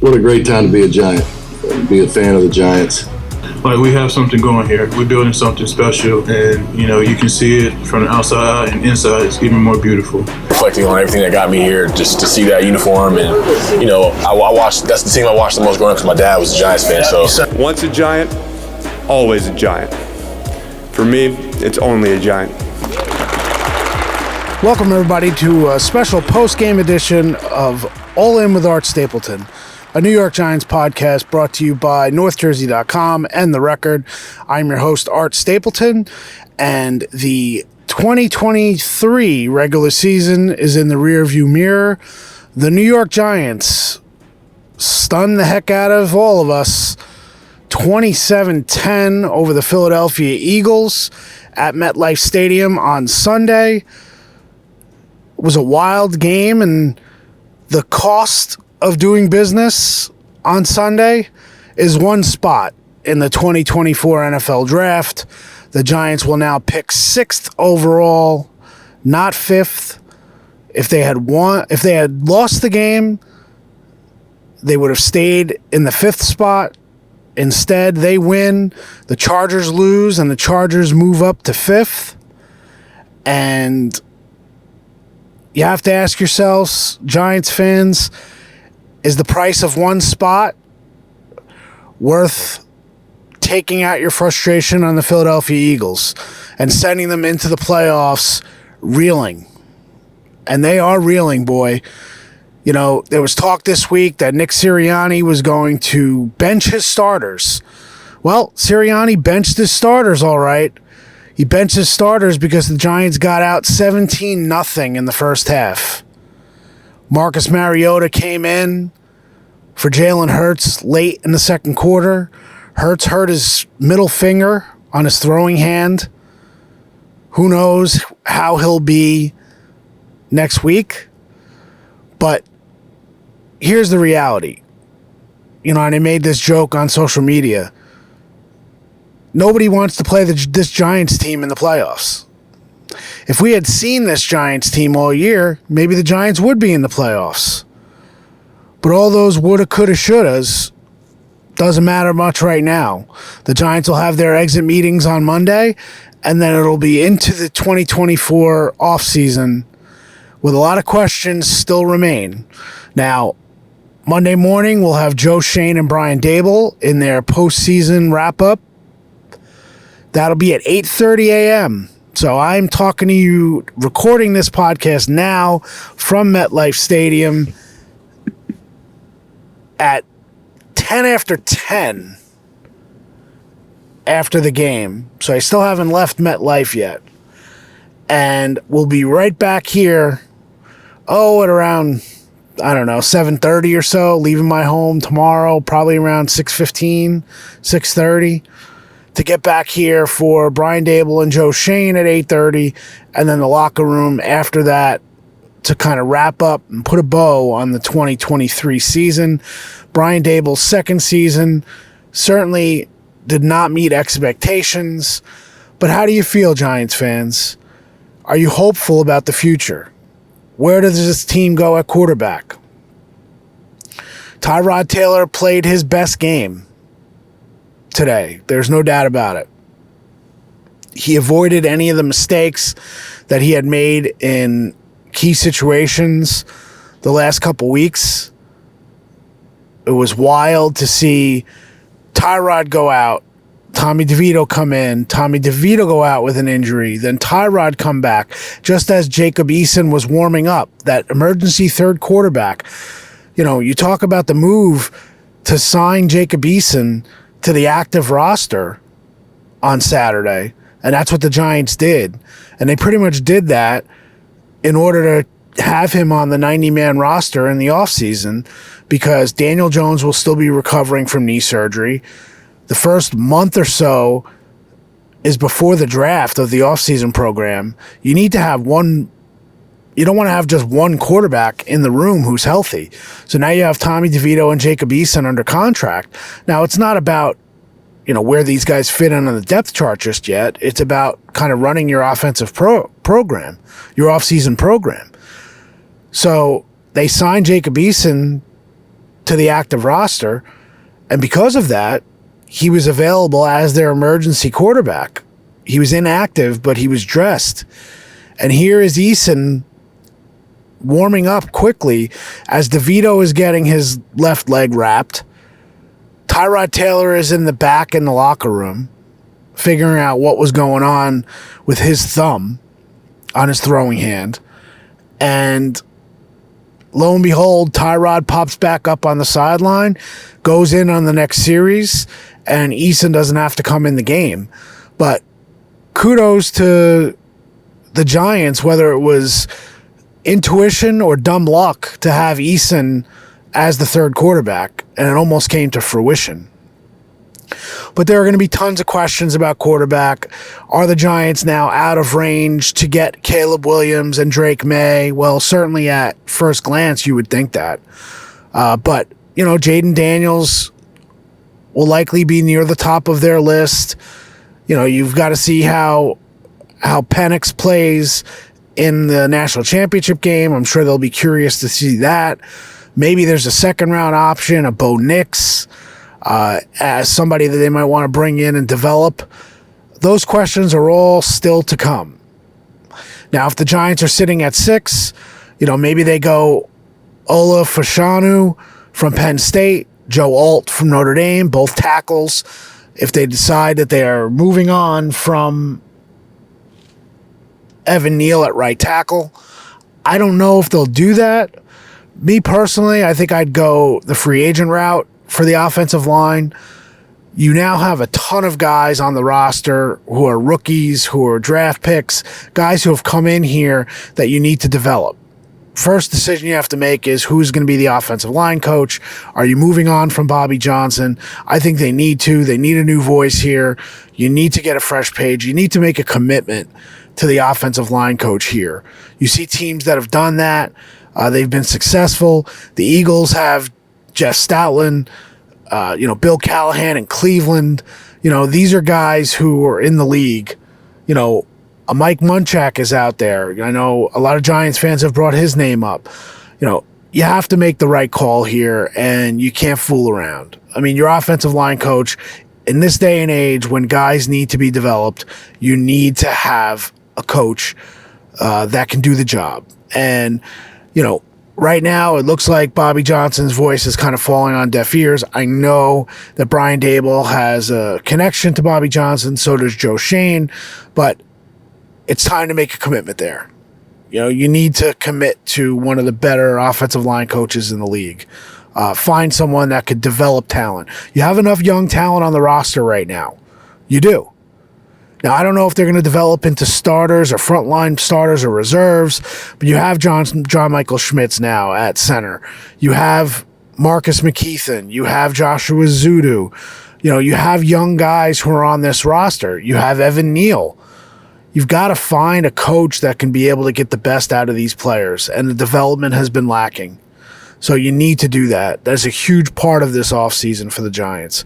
What a great time to be a Giant, be a fan of the Giants. Like, we have something going here. We're building something special, and, you know, you can see it from the outside and inside. It's even more beautiful. Reflecting on everything that got me here, just to see that uniform, and, you know, I watched, that's the team I watched the most growing up because my dad was a Giants fan, so. Once a Giant, always a Giant. For me, it's only a Giant. Welcome, everybody, to a special post-game edition of All In with Art Stapleton, a New York Giants podcast brought to you by NorthJersey.com and The Record. I'm your host, Art Stapleton, and the 2023 regular season is in the rearview mirror. The New York Giants stunned the heck out of all of us, 27-10 over the Philadelphia Eagles at MetLife Stadium on Sunday. It was a wild game, and the cost of doing business on Sunday is one spot in the 2024 NFL Draft. The Giants will now pick 6th overall, not 5th. If they had lost the game, they would have stayed in the 5th spot. Instead, they win, the Chargers lose, and the Chargers move up to 5th. And you have to ask yourselves, Giants fans, is the price of one spot worth taking out your frustration on the Philadelphia Eagles and sending them into the playoffs reeling? And they are reeling, boy. You know, there was talk this week that Nick Sirianni was going to bench his starters. Well, Sirianni benched his starters, all right. He benched his starters because the Giants got out 17-0 in the first half. Marcus Mariota came in for Jalen Hurts late in the second quarter. Hurts hurt his middle finger on his throwing hand. Who knows how he'll be next week? But here's the reality. You know, and I made this joke on social media. Nobody wants to play this Giants team in the playoffs. If we had seen this Giants team all year, maybe the Giants would be in the playoffs. But all those woulda, coulda, shouldas doesn't matter much right now. The Giants will have their exit meetings on Monday, and then it'll be into the 2024 offseason with a lot of questions still remain. Now, Monday morning, we'll have Joe Schoen and Brian Dable in their postseason wrap-up. That'll be at 8:30 a.m. So I'm talking to you, recording this podcast now from MetLife Stadium at 10 after 10 after the game. So I still haven't left MetLife yet. And we'll be right back here, at around, 7:30 or so, leaving my home tomorrow, probably around 6:15, 6:30. To get back here for Brian Dable and Joe Schoen at 8:30, and then the locker room after that to kind of wrap up and put a bow on the 2023 season. Brian Dable's second season certainly did not meet expectations, but how do you feel, Giants fans? Are you hopeful about the future? Where does this team go at quarterback? Tyrod Taylor played his best game today. There's no doubt about it. He avoided any of the mistakes that he had made in key situations the last couple weeks. It was wild to see Tyrod go out, Tommy DeVito come in, Tommy DeVito go out with an injury, then Tyrod come back just as Jacob Eason was warming up, that emergency third quarterback. You know, you talk about the move to sign Jacob Eason to the active roster on Saturday, and that's what the Giants did. And they pretty much did that in order to have him on the 90-man roster in the offseason because Daniel Jones will still be recovering from knee surgery. The first month or so is before the draft of the offseason program. You need to have one. You don't want to have just one quarterback in the room who's healthy. So now you have Tommy DeVito and Jacob Eason under contract. Now, it's not about, where these guys fit in on the depth chart just yet. It's about kind of running your offensive program, your offseason program. So they signed Jacob Eason to the active roster. And because of that, he was available as their emergency quarterback. He was inactive, but he was dressed. And here is Eason warming up quickly as DeVito is getting his left leg wrapped. Tyrod Taylor is in the back in the locker room, figuring out what was going on with his thumb on his throwing hand. And lo and behold, Tyrod pops back up on the sideline, goes in on the next series, and Eason doesn't have to come in the game. But kudos to the Giants, whether it was intuition or dumb luck to have Eason as the third quarterback, and it almost came to fruition. But there are going to be tons of questions about quarterback. Are the Giants now out of range to get Caleb Williams and Drake May? Well, certainly at first glance, you would think that. But, Jaden Daniels will likely be near the top of their list. You've got to see how Penix plays in the national championship game. I'm sure they'll be curious to see that. Maybe there's a second-round option, a Bo Nix, as somebody that they might want to bring in and develop. Those questions are all still to come. Now, if the Giants are sitting at 6, maybe they go Ola Fashanu from Penn State, Joe Alt from Notre Dame, both tackles. If they decide that they are moving on from Evan Neal at right tackle, I don't know if they'll do that. Me personally, I think I'd go the free agent route for the offensive line. You now have a ton of guys on the roster who are rookies, who are draft picks, guys who have come in here that you need to develop. First decision you have to make is who's going to be the offensive line coach. Are you moving on from Bobby Johnson? I think they need to. They need a new voice here. You need to get a fresh page. You need to make a commitment to the offensive line coach here. You see teams that have done that. They've been successful. The Eagles have Jeff Stoutland, Bill Callahan in Cleveland. These are guys who are in the league. A Mike Munchak is out there. I know a lot of Giants fans have brought his name up. You have to make the right call here, and you can't fool around. I mean, your offensive line coach, in this day and age when guys need to be developed, you need to have a coach that can do the job. And, right now it looks like Bobby Johnson's voice is kind of falling on deaf ears. I know that Brian Daboll has a connection to Bobby Johnson, so does Joe Schoen, but it's time to make a commitment there. You need to commit to one of the better offensive line coaches in the league. Find someone that could develop talent. You have enough young talent on the roster right now. You do. Now, I don't know if they're going to develop into starters or frontline starters or reserves, but you have John Michael Schmitz now at center. You have Marcus McKeithen. You have Joshua Zudu. You have young guys who are on this roster. You have Evan Neal. You've got to find a coach that can be able to get the best out of these players, and the development has been lacking. So you need to do that. That's a huge part of this offseason for the Giants.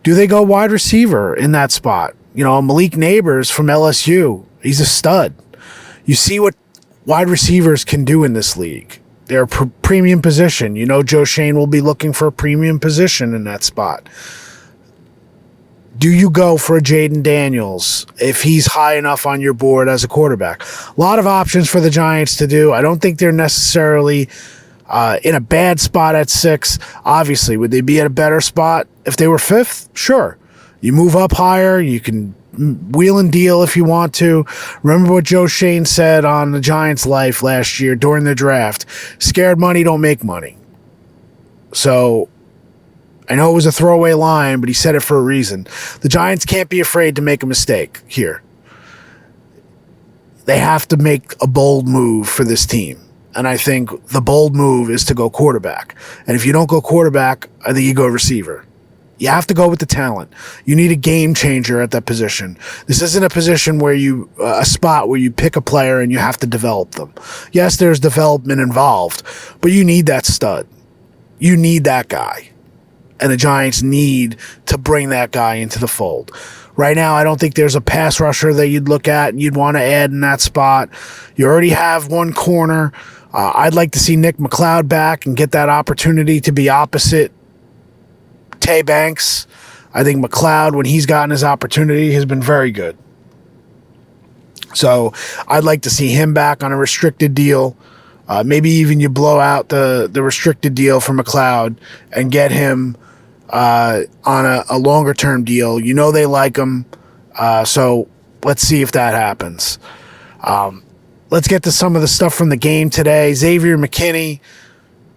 Do they go wide receiver in that spot? Malik Neighbors from LSU, he's a stud. You see what wide receivers can do in this league. They're a premium position. Joe Schoen will be looking for a premium position in that spot. Do you go for a Jaden Daniels if he's high enough on your board as a quarterback? A lot of options for the Giants to do. I don't think they're necessarily in a bad spot at 6. Obviously, would they be at a better spot if they were 5th? Sure. You move up higher. You can wheel and deal if you want to. Remember what Joe Schoen said on the Giants' Life last year during the draft. Scared money don't make money. So I know it was a throwaway line, but he said it for a reason. The Giants can't be afraid to make a mistake here. They have to make a bold move for this team. And I think the bold move is to go quarterback. And if you don't go quarterback, I think you go receiver. You have to go with the talent. You need a game changer at that position. This isn't a position where a spot where you pick a player and you have to develop them. Yes, there's development involved, but you need that stud. You need that guy. And the Giants need to bring that guy into the fold. Right now, I don't think there's a pass rusher that you'd look at and you'd want to add in that spot. You already have one corner. I'd like to see Nick McLeod back and get that opportunity to be opposite Tay Banks. I think McLeod, when he's gotten his opportunity, has been very good. So I'd like to see him back on a restricted deal. Maybe even you blow out the restricted deal for McLeod and get him on a longer-term deal. You know they like him, so let's see if that happens. Let's get to some of the stuff from the game today. Xavier McKinney,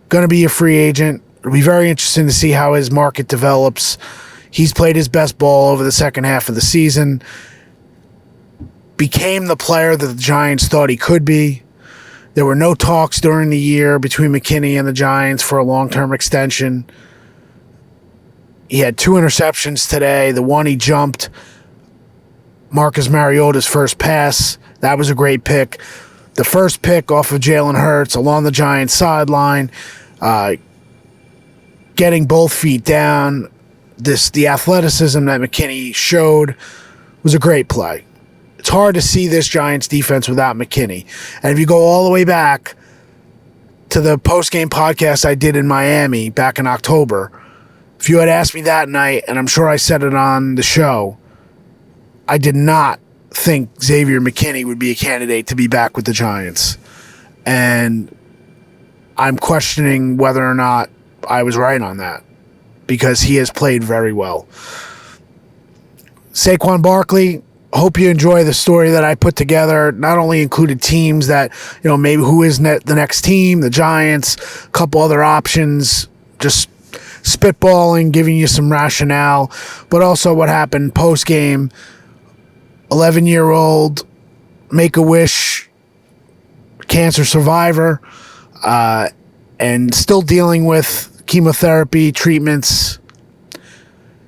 going to be a free agent. It'll be very interesting to see how his market develops. He's played his best ball over the second half of the season. Became the player that the Giants thought he could be. There were no talks during the year between McKinney and the Giants for a long-term extension. He had 2 interceptions today. The one he jumped, Marcus Mariota's first pass. That was a great pick. The first pick off of Jalen Hurts along the Giants sideline, getting both feet down. The athleticism that McKinney showed was a great play. It's hard to see this Giants defense without McKinney. And if you go all the way back to the post-game podcast I did in Miami back in October, if you had asked me that night, and I'm sure I said it on the show, I did not think Xavier McKinney would be a candidate to be back with the Giants. And I'm questioning whether or not I was right on that, because he has played very well. Saquon Barkley, hope you enjoy the story that I put together. Not only included teams that, maybe who is the next team, the Giants, a couple other options, just spitballing, giving you some rationale, but also what happened post-game. 11-year-old Make-A-Wish cancer survivor, and still dealing with chemotherapy treatments.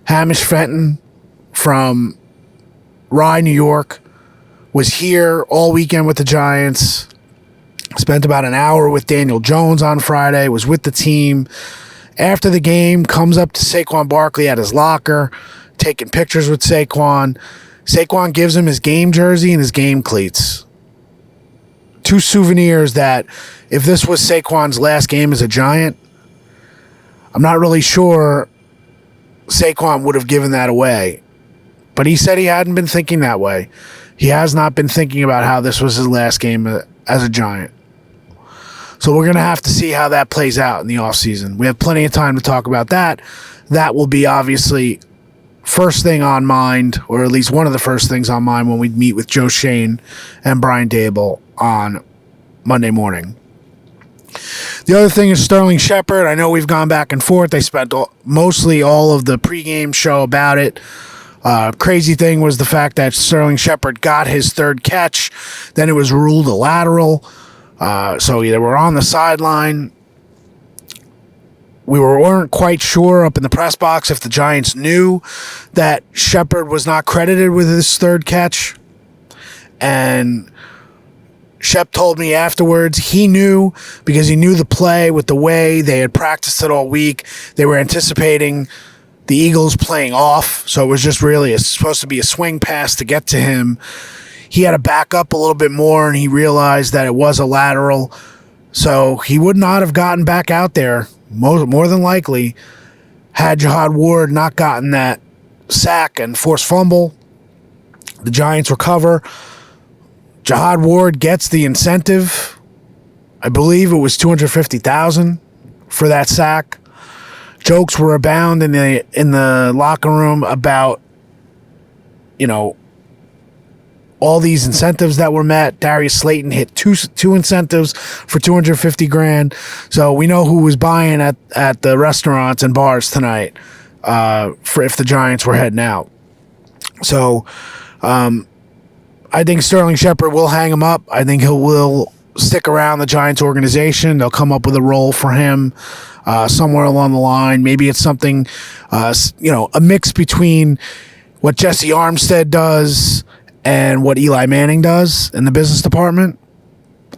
Hamish Fenton from Rye, New York, was here all weekend with the Giants. Spent about an hour with Daniel Jones on Friday, was with the team. After the game, comes up to Saquon Barkley at his locker, taking pictures with Saquon. Saquon gives him his game jersey and his game cleats. 2 souvenirs that, if this was Saquon's last game as a Giant, I'm not really sure Saquon would have given that away. But he said he hadn't been thinking that way. He has not been thinking about how this was his last game as a Giant. So we're going to have to see how that plays out in the offseason. We have plenty of time to talk about that. That will be obviously first thing on mind, or at least one of the first things on mind when we meet with Joe Schoen and Brian Dable on Monday morning. The other thing is Sterling Shepard. I know we've gone back and forth. They spent mostly all of the pregame show about it. Crazy thing was the fact that Sterling Shepard got his 3rd catch. Then it was ruled a lateral. So they were on the sideline. We weren't quite sure up in the press box if the Giants knew that Shepard was not credited with his 3rd catch. And Shep told me afterwards he knew, because he knew the play with the way they had practiced it all week. They were anticipating the Eagles playing off, so it was just really supposed to be a swing pass to get to him. He had to back up a little bit more, and he realized that it was a lateral. So he would not have gotten back out there, more than likely, had Jihad Ward not gotten that sack and forced fumble. The Giants recover. Jihad Ward gets the incentive. I believe it was $250,000 for that sack. Jokes were abound in the locker room about, all these incentives that were met. Darius Slayton hit two incentives for $250,000. So we know who was buying at the restaurants and bars tonight for if the Giants were heading out. So I think Sterling Shepard will hang him up. I think he will stick around the Giants organization. They'll come up with a role for him somewhere along the line. Maybe it's something, a mix between what Jesse Armstead does and what Eli Manning does in the business department.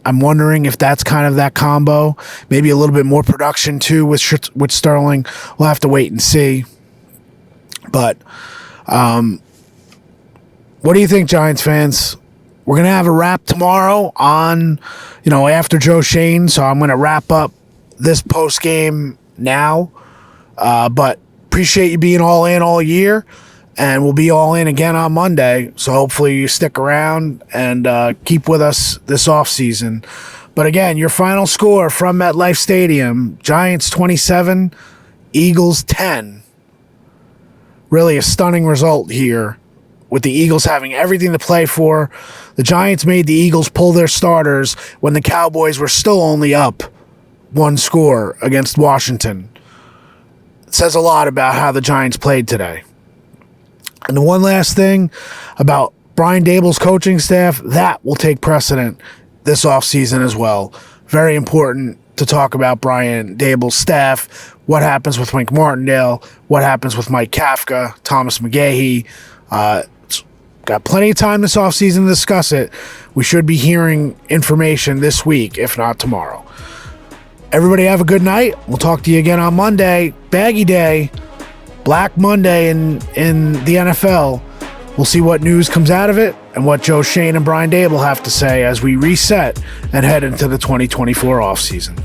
I'm wondering if that's kind of that combo. Maybe a little bit more production too with Sterling. We'll have to wait and see. But what do you think, Giants fans? we're going to have a wrap tomorrow on, after Joe Schoen. So I'm going to wrap up this post game now. But appreciate you being all in all year. And we'll be all in again on Monday. So hopefully you stick around and keep with us this offseason. But again, your final score from MetLife Stadium, Giants 27, Eagles 10. Really a stunning result here with the Eagles having everything to play for. The Giants made the Eagles pull their starters when the Cowboys were still only up one score against Washington. It says a lot about how the Giants played today. And the one last thing about Brian Daboll's coaching staff, that will take precedent this offseason as well. Very important to talk about Brian Daboll's staff, what happens with Wink Martindale, what happens with Mike Kafka, Thomas McGahee. Got plenty of time this offseason to discuss it. We should be hearing information this week, if not tomorrow. Everybody have a good night. We'll talk to you again on Monday. Baggy Day. Black Monday in the NFL. We'll see what news comes out of it and what Joe Schoen and Brian Daboll have to say as we reset and head into the 2024 offseason.